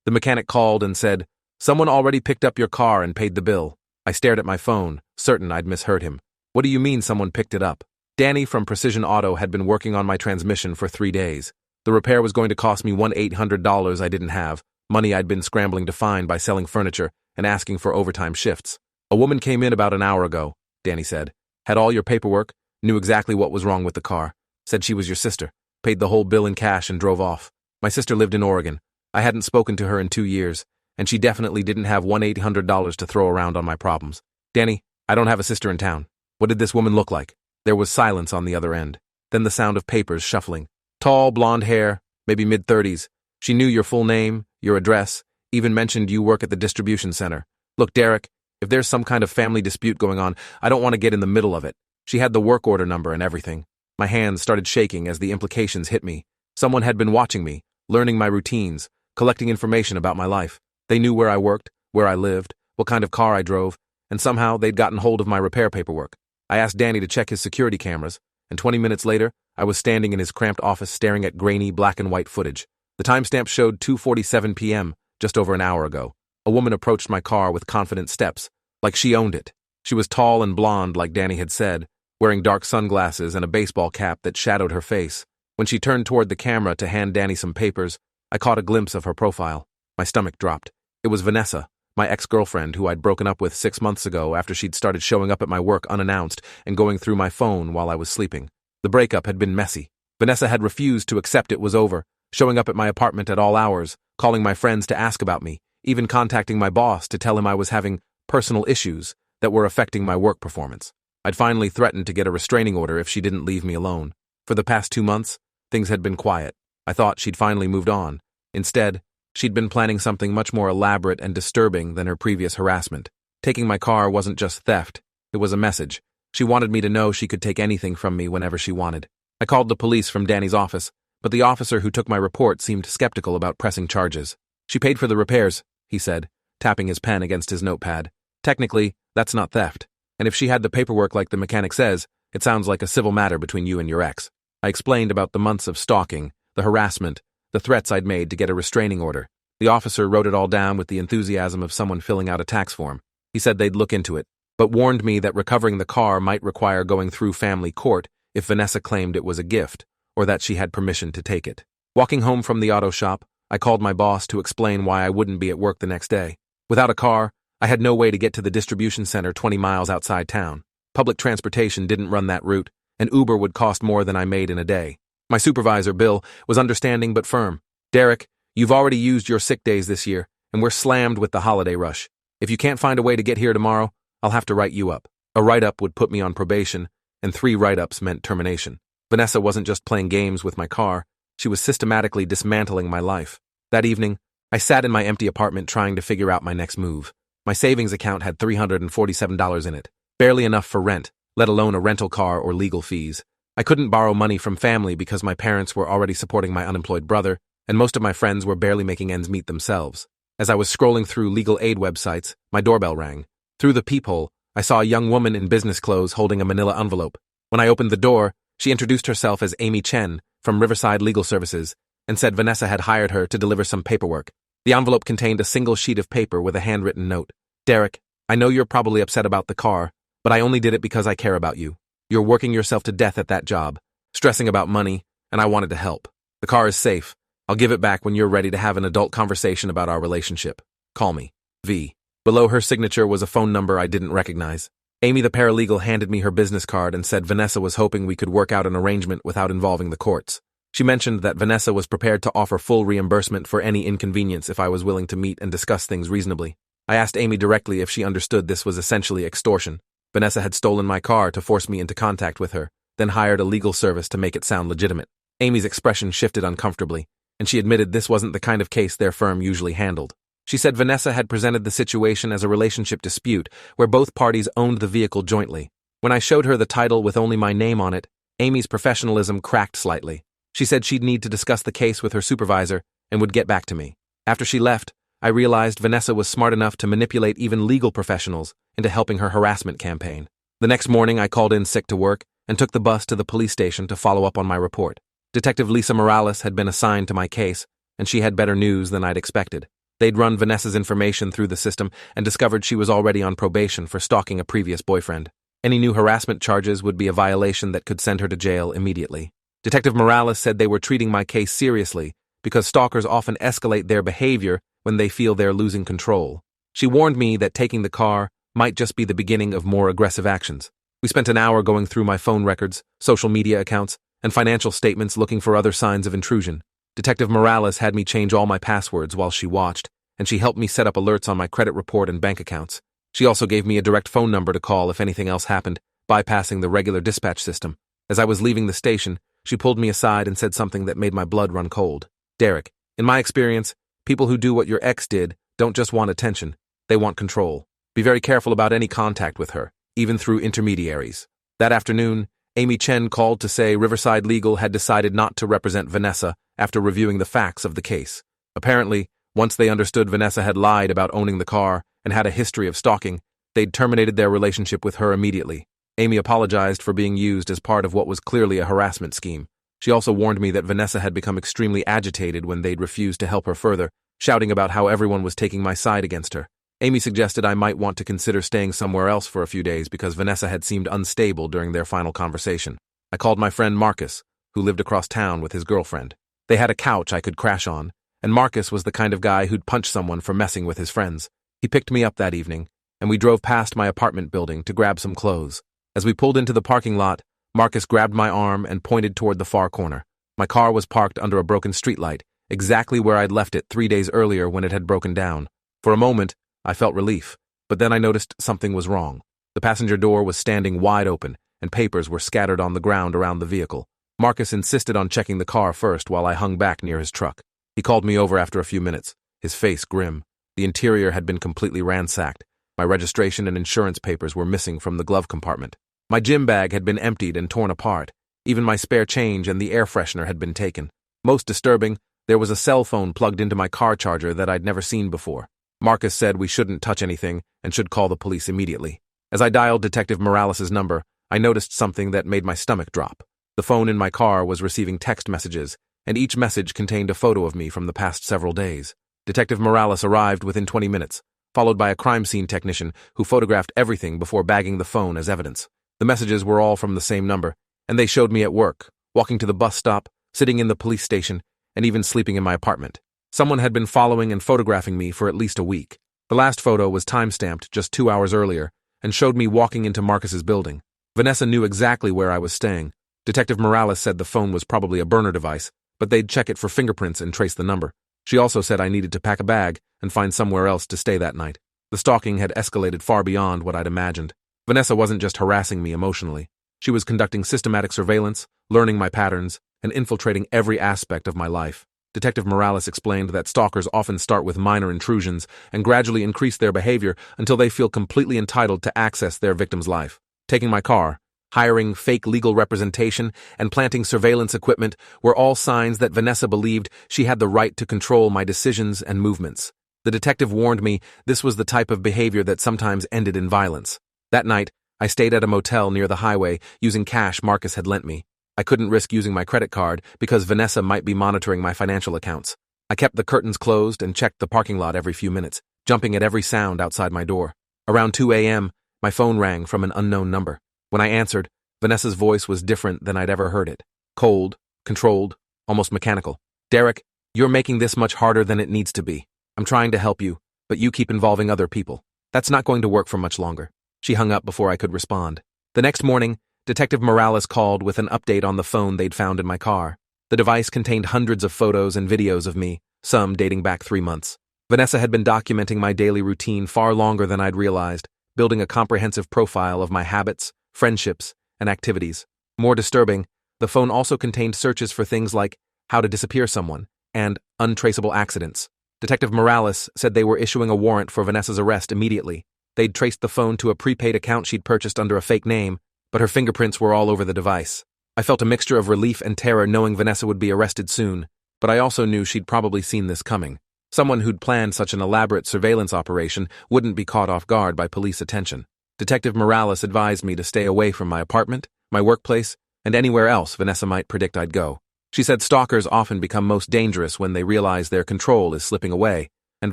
The mechanic called and said, "Someone already picked up your car and paid the bill." I stared at my phone, certain I'd misheard him. "What do you mean someone picked it up?" Danny from Precision Auto had been working on my transmission for 3 days. The repair was going to cost me $1,800 I didn't have, money I'd been scrambling to find by selling furniture and asking for overtime shifts. "A woman came in about an hour ago," Danny said. "Had all your paperwork, knew exactly what was wrong with the car. Said she was your sister, paid the whole bill in cash and drove off. My sister lived in Oregon. I hadn't spoken to her in 2 years, and she definitely didn't have $1,800 to throw around on my problems. Danny, I don't have a sister in town. What did this woman look like?" There was silence on the other end, then the sound of papers shuffling. "Tall, blonde hair, maybe mid-30s. She knew your full name, your address, even mentioned you work at the distribution center. Look, Derek, if there's some kind of family dispute going on, I don't want to get in the middle of it. She had the work order number and everything." My hands started shaking as the implications hit me. Someone had been watching me, learning my routines, collecting information about my life. They knew where I worked, where I lived, what kind of car I drove, and somehow they'd gotten hold of my repair paperwork. I asked Danny to check his security cameras, and 20 minutes later, I was standing in his cramped office staring at grainy black and white footage. The timestamp showed 2:47 p.m., just over an hour ago. A woman approached my car with confident steps, like she owned it. She was tall and blonde, like Danny had said, wearing dark sunglasses and a baseball cap that shadowed her face. When she turned toward the camera to hand Danny some papers, I caught a glimpse of her profile. My stomach dropped. It was Vanessa, my ex-girlfriend who I'd broken up with 6 months ago after she'd started showing up at my work unannounced and going through my phone while I was sleeping. The breakup had been messy. Vanessa had refused to accept it was over, showing up at my apartment at all hours, calling my friends to ask about me, even contacting my boss to tell him I was having personal issues that were affecting my work performance. I'd finally threatened to get a restraining order if she didn't leave me alone. For the past 2 months, things had been quiet. I thought she'd finally moved on. Instead, she'd been planning something much more elaborate and disturbing than her previous harassment. Taking my car wasn't just theft, it was a message. She wanted me to know she could take anything from me whenever she wanted. I called the police from Danny's office, but the officer who took my report seemed skeptical about pressing charges. "She paid for the repairs," he said, tapping his pen against his notepad. "Technically, that's not theft. And if she had the paperwork like the mechanic says, it sounds like a civil matter between you and your ex." I explained about the months of stalking, the harassment, the threats I'd made to get a restraining order. The officer wrote it all down with the enthusiasm of someone filling out a tax form. He said they'd look into it, but warned me that recovering the car might require going through family court if Vanessa claimed it was a gift, or that she had permission to take it. Walking home from the auto shop, I called my boss to explain why I wouldn't be at work the next day. Without a car, I had no way to get to the distribution center 20 miles outside town. Public transportation didn't run that route, and Uber would cost more than I made in a day. My supervisor, Bill, was understanding but firm. "Derek, you've already used your sick days this year, and we're slammed with the holiday rush. If you can't find a way to get here tomorrow, I'll have to write you up." A write-up would put me on probation, and 3 write-ups meant termination. Vanessa wasn't just playing games with my car, she was systematically dismantling my life. That evening, I sat in my empty apartment trying to figure out my next move. My savings account had $347 in it, barely enough for rent, let alone a rental car or legal fees. I couldn't borrow money from family because my parents were already supporting my unemployed brother, and most of my friends were barely making ends meet themselves. As I was scrolling through legal aid websites, my doorbell rang. Through the peephole, I saw a young woman in business clothes holding a manila envelope. When I opened the door, she introduced herself as Amy Chen from Riverside Legal Services and said Vanessa had hired her to deliver some paperwork. The envelope contained a single sheet of paper with a handwritten note. "Derek, I know you're probably upset about the car, but I only did it because I care about you. You're working yourself to death at that job, stressing about money, and I wanted to help. The car is safe. I'll give it back when you're ready to have an adult conversation about our relationship. Call me. V." Below her signature was a phone number I didn't recognize. Amy the paralegal handed me her business card and said Vanessa was hoping we could work out an arrangement without involving the courts. She mentioned that Vanessa was prepared to offer full reimbursement for any inconvenience if I was willing to meet and discuss things reasonably. I asked Amy directly if she understood this was essentially extortion. Vanessa had stolen my car to force me into contact with her, then hired a legal service to make it sound legitimate. Amy's expression shifted uncomfortably, and she admitted this wasn't the kind of case their firm usually handled. She said Vanessa had presented the situation as a relationship dispute where both parties owned the vehicle jointly. When I showed her the title with only my name on it, Amy's professionalism cracked slightly. She said she'd need to discuss the case with her supervisor and would get back to me. After she left, I realized Vanessa was smart enough to manipulate even legal professionals into helping her harassment campaign. The next morning, I called in sick to work and took the bus to the police station to follow up on my report. Detective Lisa Morales had been assigned to my case, and she had better news than I'd expected. They'd run Vanessa's information through the system and discovered she was already on probation for stalking a previous boyfriend. Any new harassment charges would be a violation that could send her to jail immediately. Detective Morales said they were treating my case seriously because stalkers often escalate their behavior when they feel they're losing control. She warned me that taking the car might just be the beginning of more aggressive actions. We spent an hour going through my phone records, social media accounts, and financial statements looking for other signs of intrusion. Detective Morales had me change all my passwords while she watched, and she helped me set up alerts on my credit report and bank accounts. She also gave me a direct phone number to call if anything else happened, bypassing the regular dispatch system. As I was leaving the station, she pulled me aside and said something that made my blood run cold. "Derek, in my experience, people who do what your ex did don't just want attention, they want control. Be very careful about any contact with her, even through intermediaries." That afternoon, Amy Chen called to say Riverside Legal had decided not to represent Vanessa after reviewing the facts of the case. Apparently, once they understood Vanessa had lied about owning the car and had a history of stalking, they'd terminated their relationship with her immediately. Amy apologized for being used as part of what was clearly a harassment scheme. She also warned me that Vanessa had become extremely agitated when they'd refused to help her further, shouting about how everyone was taking my side against her. Amy suggested I might want to consider staying somewhere else for a few days because Vanessa had seemed unstable during their final conversation. I called my friend Marcus, who lived across town with his girlfriend. They had a couch I could crash on, and Marcus was the kind of guy who'd punch someone for messing with his friends. He picked me up that evening, and we drove past my apartment building to grab some clothes. As we pulled into the parking lot, Marcus grabbed my arm and pointed toward the far corner. My car was parked under a broken streetlight, exactly where I'd left it 3 days earlier when it had broken down. For a moment, I felt relief, but then I noticed something was wrong. The passenger door was standing wide open, and papers were scattered on the ground around the vehicle. Marcus insisted on checking the car first while I hung back near his truck. He called me over after a few minutes, his face grim. The interior had been completely ransacked. My registration and insurance papers were missing from the glove compartment. My gym bag had been emptied and torn apart. Even my spare change and the air freshener had been taken. Most disturbing, there was a cell phone plugged into my car charger that I'd never seen before. Marcus said we shouldn't touch anything and should call the police immediately. As I dialed Detective Morales' number, I noticed something that made my stomach drop. The phone in my car was receiving text messages, and each message contained a photo of me from the past several days. Detective Morales arrived within 20 minutes, followed by a crime scene technician who photographed everything before bagging the phone as evidence. The messages were all from the same number, and they showed me at work, walking to the bus stop, sitting in the police station, and even sleeping in my apartment. Someone had been following and photographing me for at least a week. The last photo was time-stamped just 2 hours earlier and showed me walking into Marcus's building. Vanessa knew exactly where I was staying. Detective Morales said the phone was probably a burner device, but they'd check it for fingerprints and trace the number. She also said I needed to pack a bag and find somewhere else to stay that night. The stalking had escalated far beyond what I'd imagined. Vanessa wasn't just harassing me emotionally. She was conducting systematic surveillance, learning my patterns, and infiltrating every aspect of my life. Detective Morales explained that stalkers often start with minor intrusions and gradually increase their behavior until they feel completely entitled to access their victim's life. Taking my car, hiring fake legal representation, and planting surveillance equipment were all signs that Vanessa believed she had the right to control my decisions and movements. The detective warned me this was the type of behavior that sometimes ended in violence. That night, I stayed at a motel near the highway using cash Marcus had lent me. I couldn't risk using my credit card because Vanessa might be monitoring my financial accounts. I kept the curtains closed and checked the parking lot every few minutes, jumping at every sound outside my door. Around 2 a.m., my phone rang from an unknown number. When I answered, Vanessa's voice was different than I'd ever heard it. Cold, controlled, almost mechanical. "Derek, you're making this much harder than it needs to be. I'm trying to help you, but you keep involving other people. That's not going to work for much longer." She hung up before I could respond. The next morning, Detective Morales called with an update on the phone they'd found in my car. The device contained hundreds of photos and videos of me, some dating back 3 months. Vanessa had been documenting my daily routine far longer than I'd realized, building a comprehensive profile of my habits, friendships, and activities. More disturbing, the phone also contained searches for things like how to disappear someone and untraceable accidents. Detective Morales said they were issuing a warrant for Vanessa's arrest immediately. They'd traced the phone to a prepaid account she'd purchased under a fake name, but her fingerprints were all over the device. I felt a mixture of relief and terror knowing Vanessa would be arrested soon, but I also knew she'd probably seen this coming. Someone who'd planned such an elaborate surveillance operation wouldn't be caught off guard by police attention. Detective Morales advised me to stay away from my apartment, my workplace, and anywhere else Vanessa might predict I'd go. She said stalkers often become most dangerous when they realize their control is slipping away, and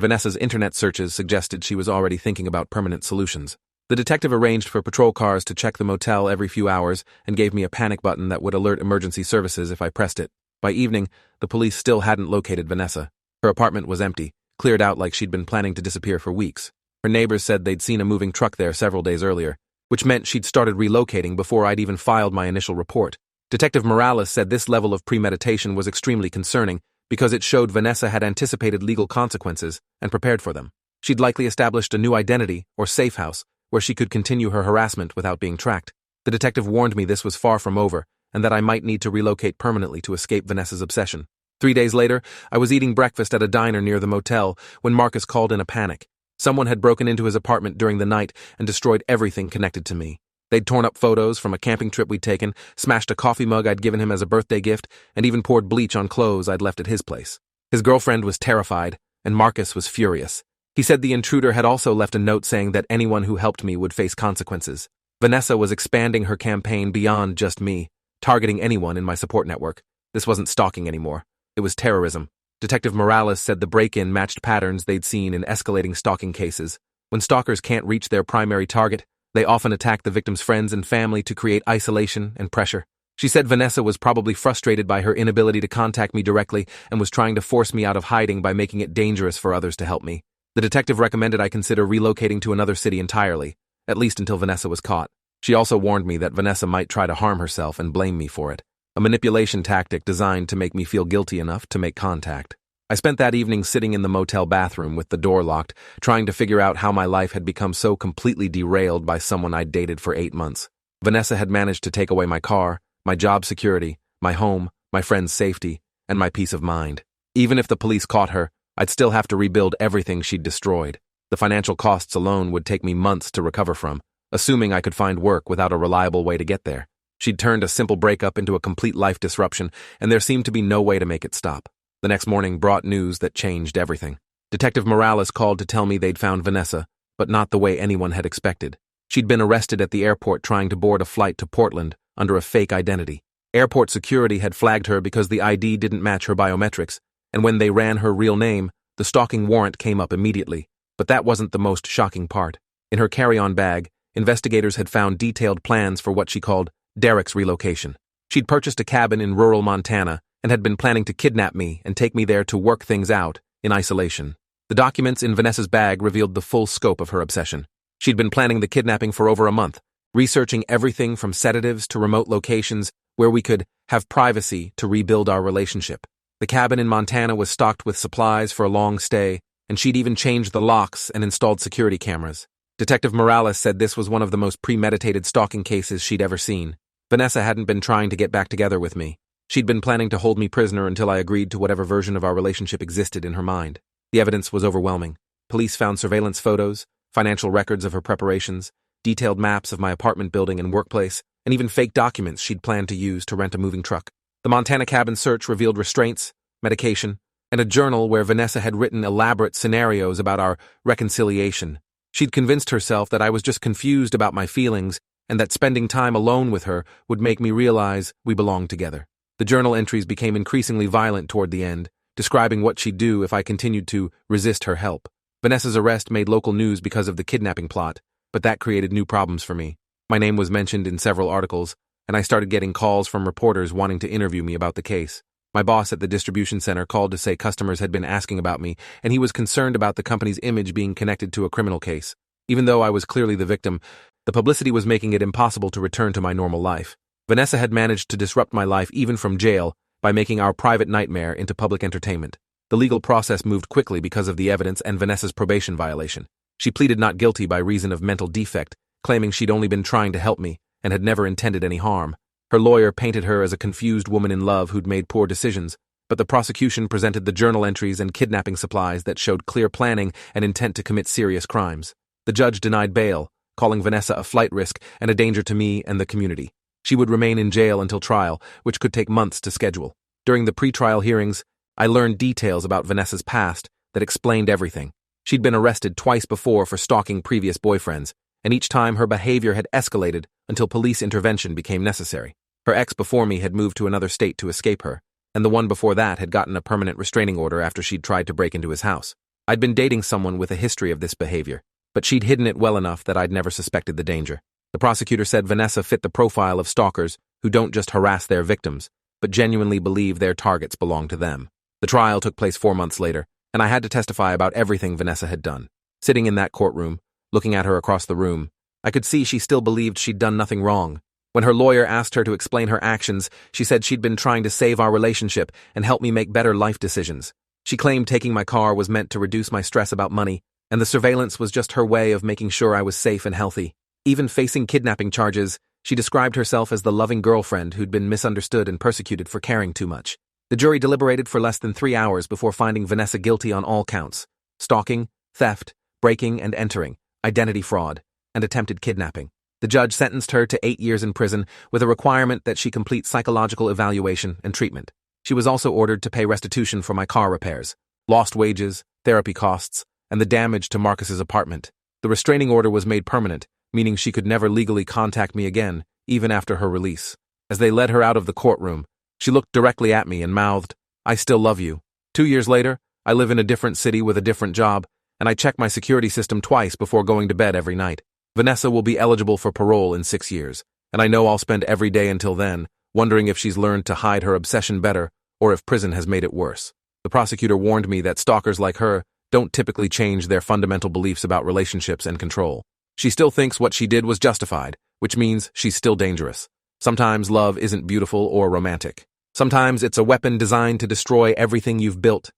Vanessa's internet searches suggested she was already thinking about permanent solutions. The detective arranged for patrol cars to check the motel every few hours and gave me a panic button that would alert emergency services if I pressed it. By evening, the police still hadn't located Vanessa. Her apartment was empty, cleared out like she'd been planning to disappear for weeks. Her neighbors said they'd seen a moving truck there several days earlier, which meant she'd started relocating before I'd even filed my initial report. Detective Morales said this level of premeditation was extremely concerning because it showed Vanessa had anticipated legal consequences and prepared for them. She'd likely established a new identity or safe house where she could continue her harassment without being tracked. The detective warned me this was far from over and that I might need to relocate permanently to escape Vanessa's obsession. 3 days later, I was eating breakfast at a diner near the motel when Marcus called in a panic. Someone had broken into his apartment during the night and destroyed everything connected to me. They'd torn up photos from a camping trip we'd taken, smashed a coffee mug I'd given him as a birthday gift, and even poured bleach on clothes I'd left at his place. His girlfriend was terrified, and Marcus was furious. He said the intruder had also left a note saying that anyone who helped me would face consequences. Vanessa was expanding her campaign beyond just me, targeting anyone in my support network. This wasn't stalking anymore. It was terrorism. Detective Morales said the break-in matched patterns they'd seen in escalating stalking cases. When stalkers can't reach their primary target, they often attack the victim's friends and family to create isolation and pressure. She said Vanessa was probably frustrated by her inability to contact me directly and was trying to force me out of hiding by making it dangerous for others to help me. The detective recommended I consider relocating to another city entirely, at least until Vanessa was caught. She also warned me that Vanessa might try to harm herself and blame me for it, a manipulation tactic designed to make me feel guilty enough to make contact. I spent that evening sitting in the motel bathroom with the door locked, trying to figure out how my life had become so completely derailed by someone I'd dated for 8 months. Vanessa had managed to take away my car, my job security, my home, my friend's safety, and my peace of mind. Even if the police caught her, I'd still have to rebuild everything she'd destroyed. The financial costs alone would take me months to recover from, assuming I could find work without a reliable way to get there. She'd turned a simple breakup into a complete life disruption, and there seemed to be no way to make it stop. The next morning brought news that changed everything. Detective Morales called to tell me they'd found Vanessa, but not the way anyone had expected. She'd been arrested at the airport trying to board a flight to Portland under a fake identity. Airport security had flagged her because the ID didn't match her biometrics, and when they ran her real name, the stalking warrant came up immediately. But that wasn't the most shocking part. In her carry-on bag, investigators had found detailed plans for what she called Derek's relocation. She'd purchased a cabin in rural Montana and had been planning to kidnap me and take me there to work things out in isolation. The documents in Vanessa's bag revealed the full scope of her obsession. She'd been planning the kidnapping for over a month, researching everything from sedatives to remote locations where we could have privacy to rebuild our relationship. The cabin in Montana was stocked with supplies for a long stay, and she'd even changed the locks and installed security cameras. Detective Morales said this was one of the most premeditated stalking cases she'd ever seen. Vanessa hadn't been trying to get back together with me. She'd been planning to hold me prisoner until I agreed to whatever version of our relationship existed in her mind. The evidence was overwhelming. Police found surveillance photos, financial records of her preparations, detailed maps of my apartment building and workplace, and even fake documents she'd planned to use to rent a moving truck. The Montana cabin search revealed restraints, medication, and a journal where Vanessa had written elaborate scenarios about our reconciliation. She'd convinced herself that I was just confused about my feelings and that spending time alone with her would make me realize we belonged together. The journal entries became increasingly violent toward the end, describing what she'd do if I continued to resist her help. Vanessa's arrest made local news because of the kidnapping plot, but that created new problems for me. My name was mentioned in several articles, and I started getting calls from reporters wanting to interview me about the case. My boss at the distribution center called to say customers had been asking about me, and he was concerned about the company's image being connected to a criminal case. Even though I was clearly the victim, the publicity was making it impossible to return to my normal life. Vanessa had managed to disrupt my life even from jail by making our private nightmare into public entertainment. The legal process moved quickly because of the evidence and Vanessa's probation violation. She pleaded not guilty by reason of mental defect, claiming she'd only been trying to help me and had never intended any harm. Her lawyer painted her as a confused woman in love who'd made poor decisions, but the prosecution presented the journal entries and kidnapping supplies that showed clear planning and intent to commit serious crimes. The judge denied bail, calling Vanessa a flight risk and a danger to me and the community. She would remain in jail until trial, which could take months to schedule. During the pre-trial hearings, I learned details about Vanessa's past that explained everything. She'd been arrested twice before for stalking previous boyfriends, and each time her behavior had escalated until police intervention became necessary. Her ex before me had moved to another state to escape her, and the one before that had gotten a permanent restraining order after she'd tried to break into his house. I'd been dating someone with a history of this behavior, but she'd hidden it well enough that I'd never suspected the danger. The prosecutor said Vanessa fit the profile of stalkers who don't just harass their victims, but genuinely believe their targets belong to them. The trial took place 4 months later, and I had to testify about everything Vanessa had done. Sitting in that courtroom, looking at her across the room, I could see she still believed she'd done nothing wrong. When her lawyer asked her to explain her actions, she said she'd been trying to save our relationship and help me make better life decisions. She claimed taking my car was meant to reduce my stress about money, and the surveillance was just her way of making sure I was safe and healthy. Even facing kidnapping charges, she described herself as the loving girlfriend who'd been misunderstood and persecuted for caring too much. The jury deliberated for less than 3 hours before finding Vanessa guilty on all counts: stalking, theft, breaking and entering, identity fraud, and attempted kidnapping. The judge sentenced her to 8 years in prison with a requirement that she complete psychological evaluation and treatment. She was also ordered to pay restitution for my car repairs, lost wages, therapy costs, and the damage to Marcus's apartment. The restraining order was made permanent, meaning she could never legally contact me again, even after her release. As they led her out of the courtroom, she looked directly at me and mouthed, "I still love you." 2 years later, I live in a different city with a different job, and I check my security system twice before going to bed every night. Vanessa will be eligible for parole in 6 years, and I know I'll spend every day until then wondering if she's learned to hide her obsession better or if prison has made it worse. The prosecutor warned me that stalkers like her don't typically change their fundamental beliefs about relationships and control. She still thinks what she did was justified, which means she's still dangerous. Sometimes love isn't beautiful or romantic. Sometimes it's a weapon designed to destroy everything you've built.